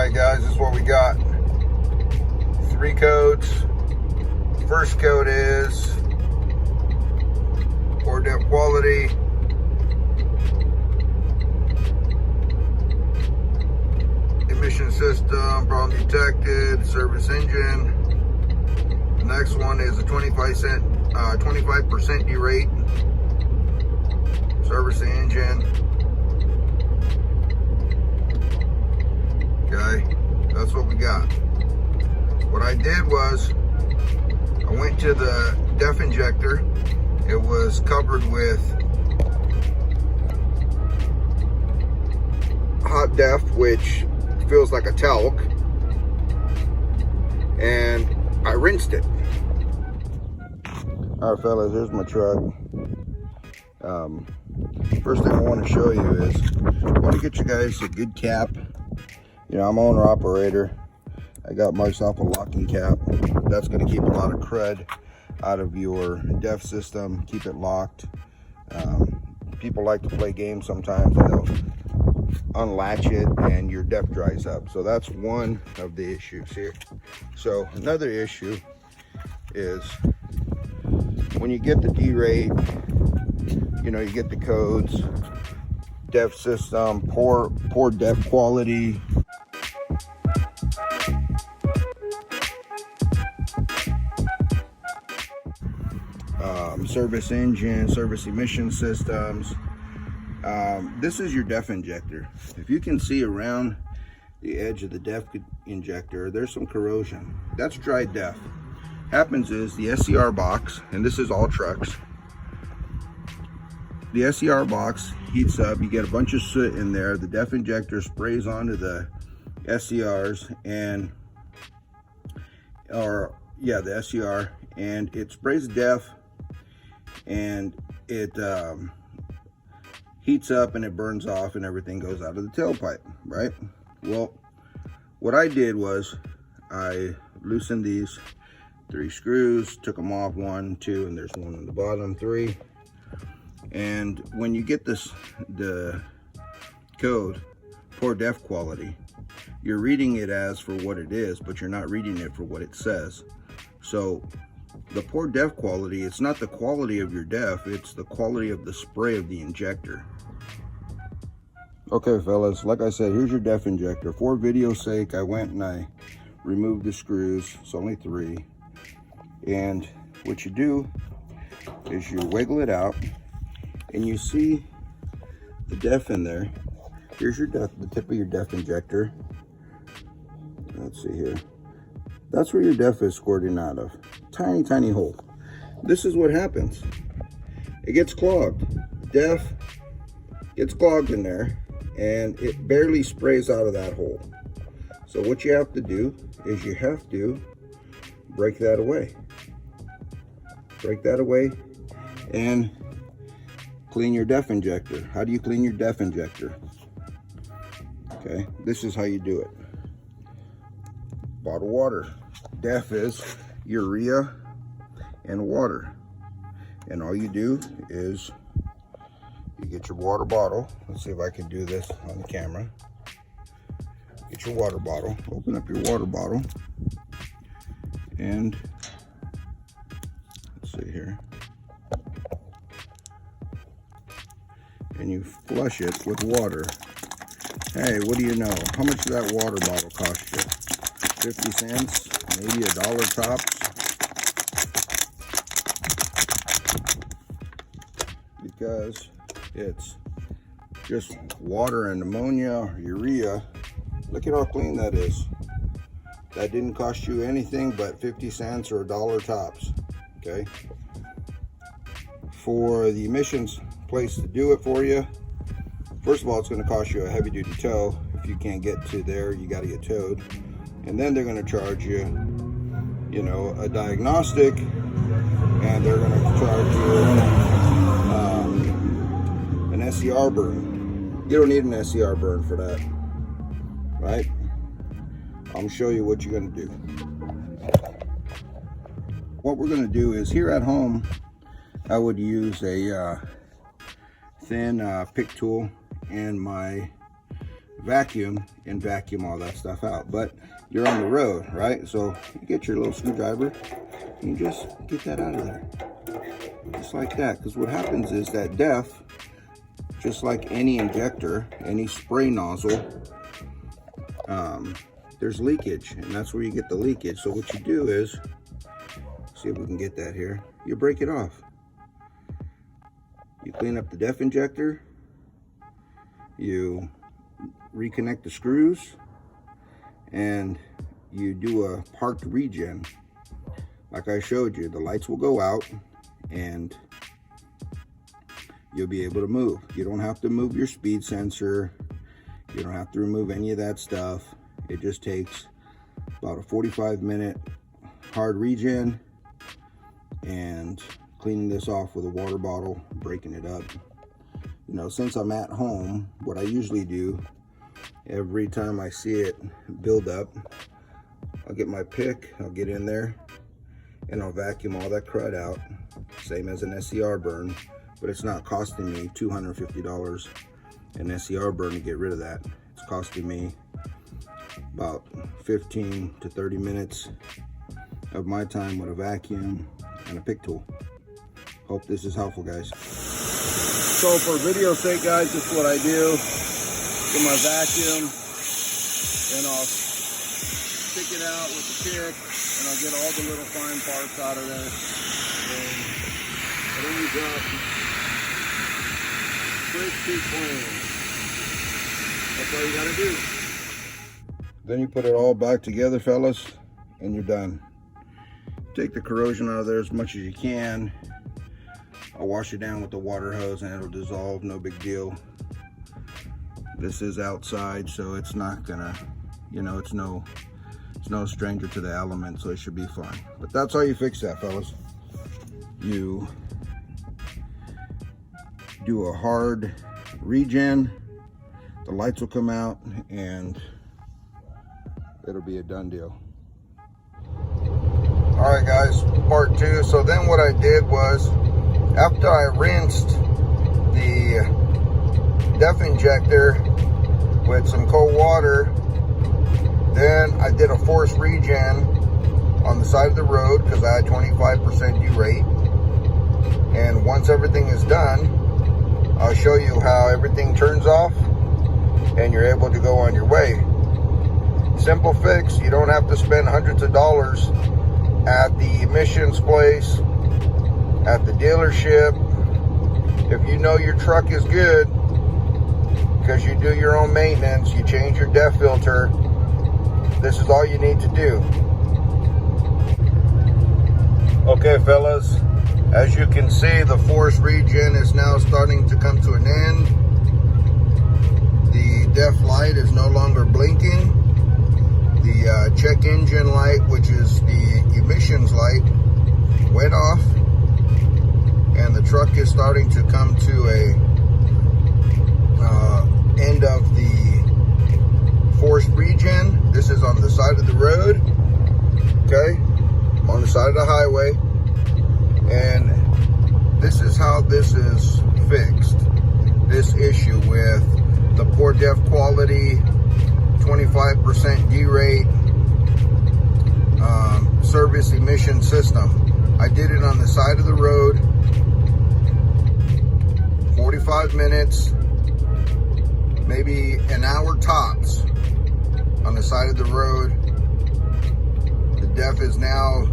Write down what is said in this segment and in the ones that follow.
Alright guys, this is what we got. 3 codes. First code is poor depth quality. Emission system, problem detected, service engine. The next one is a 25% derate. Service the engine. Okay, that's what we got. What I did was, I went to the def injector. It was covered with hot def, which feels like a talc, and I rinsed it. All right, fellas, here's my truck. First thing I want to show you is, I want to get you guys a good cap. You know, I'm owner operator. I got myself a locking cap. That's going to keep a lot of crud out of your def system, keep it locked. People like to play games sometimes and they'll unlatch it and your def dries up. So that's one of the issues here. So another issue is when you get the derate, you know, you get the codes, def system, poor def quality. Service engine, service emission systems. This is your def injector. If you can see around the edge of the def injector, there's some corrosion. That's dry def. Happens is the SCR box, and this is all trucks. The SCR box heats up, you get a bunch of soot in there, the def injector sprays onto the SCRs and, the SCR, and it sprays def, and it heats up and it burns off and everything goes out of the tailpipe, right? Well, what I did was I loosened these 3 screws, took them off, 1, 2, and there's one on the bottom, 3. And when you get the code, poor def quality, you're reading it as for what it is, but you're not reading it for what it says. So the poor def quality, it's not the quality of your def, it's the quality of the spray of the injector. Okay fellas, like I said, here's your def injector. For video's sake, I went and I removed the screws. It's only 3. And what you do is you wiggle it out and you see the def in there. Here's your def, the tip of your def injector. Let's see here. That's where your def is squirting out of. Tiny, tiny hole. This is what happens. It gets clogged. Def gets clogged in there and it barely sprays out of that hole. So what you have to do is you have to break that away. Break that away and clean your def injector. How do you clean your def injector? Okay, this is how you do it. Bottled water. Def is urea and water, and all you do is you get your water bottle. Let's see if I can do this on the camera. Get your water bottle, open up your water bottle, and let's see here, and you flush it with water. Hey, what do you know? How much did that water bottle cost you? 50 cents, maybe $1 tops. Because it's just water and ammonia or urea. Look at how clean that is. That didn't cost you anything but 50 cents or $1 tops, okay? For the emissions place to do it for you, first of all, it's gonna cost you a heavy duty tow. If you can't get to there, you gotta get towed. And then they're gonna charge you, you know, a diagnostic, and they're gonna charge you an SCR burn. You don't need an SCR burn for that, right? I'm gonna show you what you're gonna do. What we're gonna do is, here at home, I would use a thin pick tool and my vacuum and vacuum all that stuff out. But you're on the road, right? So you get your little screwdriver and you just get that out of there. Just like that. Because what happens is that DEF, just like any injector, any spray nozzle, there's leakage, and that's where you get the leakage. So what you do is, see if we can get that here, you break it off. You clean up the DEF injector, you reconnect the screws, and you do a parked regen. Like I showed you, the lights will go out and you'll be able to move. You don't have to move your speed sensor. You don't have to remove any of that stuff. It just takes about a 45-minute hard regen and cleaning this off with a water bottle, breaking it up. You know, since I'm at home, what I usually do, every time I see it build up, I'll get my pick, I'll get in there, and I'll vacuum all that crud out, same as an SCR burn, but it's not costing me $250 an SCR burn to get rid of that. It's costing me about 15 to 30 minutes of my time with a vacuum and a pick tool. Hope this is helpful, guys. So for video's sake, guys, this is what I do. Get my vacuum, and I'll stick it out with the pick, and I'll get all the little fine parts out of there. And it ends up pretty clean. That's all you gotta do. Then you put it all back together, fellas, and you're done. Take the corrosion out of there as much as you can. I'll wash it down with the water hose and it'll dissolve, no big deal. This is outside, so it's not gonna, you know, it's no stranger to the element, so it should be fine. But that's how you fix that, fellas. You do a hard regen, the lights will come out, and it'll be a done deal. All right, guys, part two. So then what I did was, after I rinsed the DEF injector with some cold water, then I did a force regen on the side of the road because I had 25% derate. And once everything is done, I'll show you how everything turns off and you're able to go on your way. Simple fix. You don't have to spend hundreds of dollars at the emissions place, at the dealership. If you know your truck is good because you do your own maintenance, you change your DEF filter, this is all you need to do. Okay, fellas, as you can see, the force regen is now starting to come to an end. The DEF light is no longer blinking. The check engine light, which is the emissions light, went off, and the truck is starting to come to a end of the forced regen. This is on the side of the road, okay, on the side of the highway, and this is how this is fixed. This issue with the poor DEF quality, 25% derate, service emission system. I did it on the side of the road, 45 minutes, maybe an hour tops on the side of the road. The DEF is now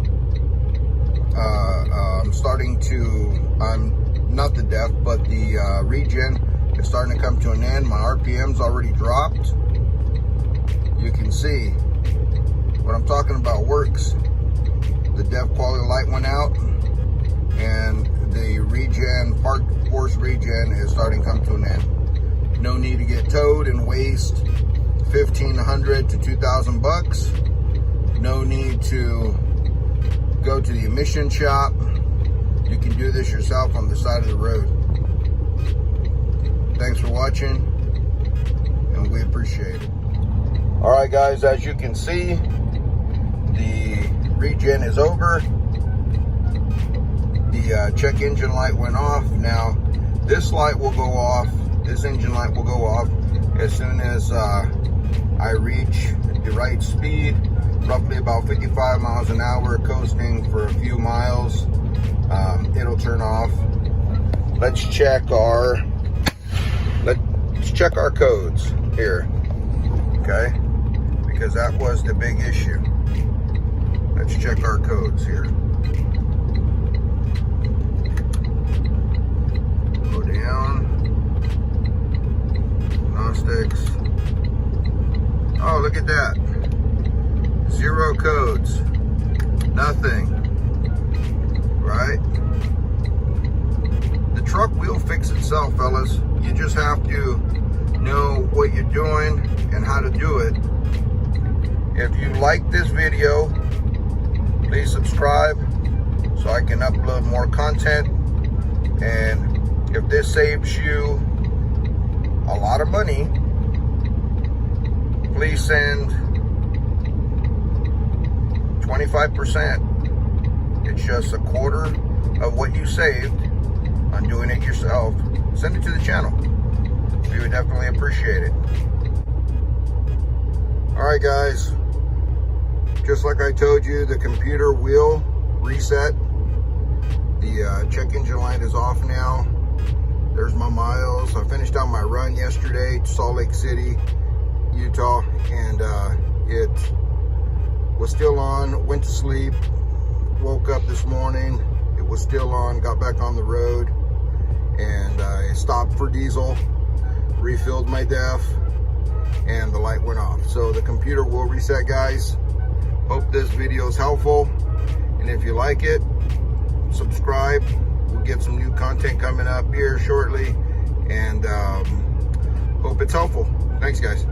not the DEF, but the regen is starting to come to an end. My RPM's already dropped. You can see what I'm talking about works. The DEF quality light went out, and the regen, park force regen, is starting to come to an end. No need to get towed and waste $1,500 to $2,000. No need to go to the emission shop. You can do this yourself on the side of the road. Thanks for watching, and we appreciate it. All right, guys, as you can see, the regen is over. The check engine light went off. Now, this light will go off. This engine light will go off as soon as I reach the right speed, roughly about 55 miles an hour, coasting for a few miles, it'll turn off. Let's check our codes here, okay? Because that was the big issue. Let's check our codes here. Go down. Gnostics. Oh, look at that. 0 codes. Nothing. Right? The truck will fix itself, fellas. You just have to know what you're doing and how to do it. If you like this video, please subscribe so I can upload more content. And if this saves you a lot of money, please send 25%. It's just a quarter of what you saved on doing it yourself. Send it to the channel. We would definitely appreciate it. All right, guys. Just like I told you, the computer will reset. The check engine light is off now. There's my miles. I finished out my run yesterday to Salt Lake City, Utah, and it was still on. Went to sleep, woke up this morning, it was still on, got back on the road, and I stopped for diesel, refilled my DEF, and the light went off. So the computer will reset, guys. Hope this video is helpful, and if you like it, subscribe. We'll get some new content coming up here shortly, and hope it's helpful. Thanks, guys.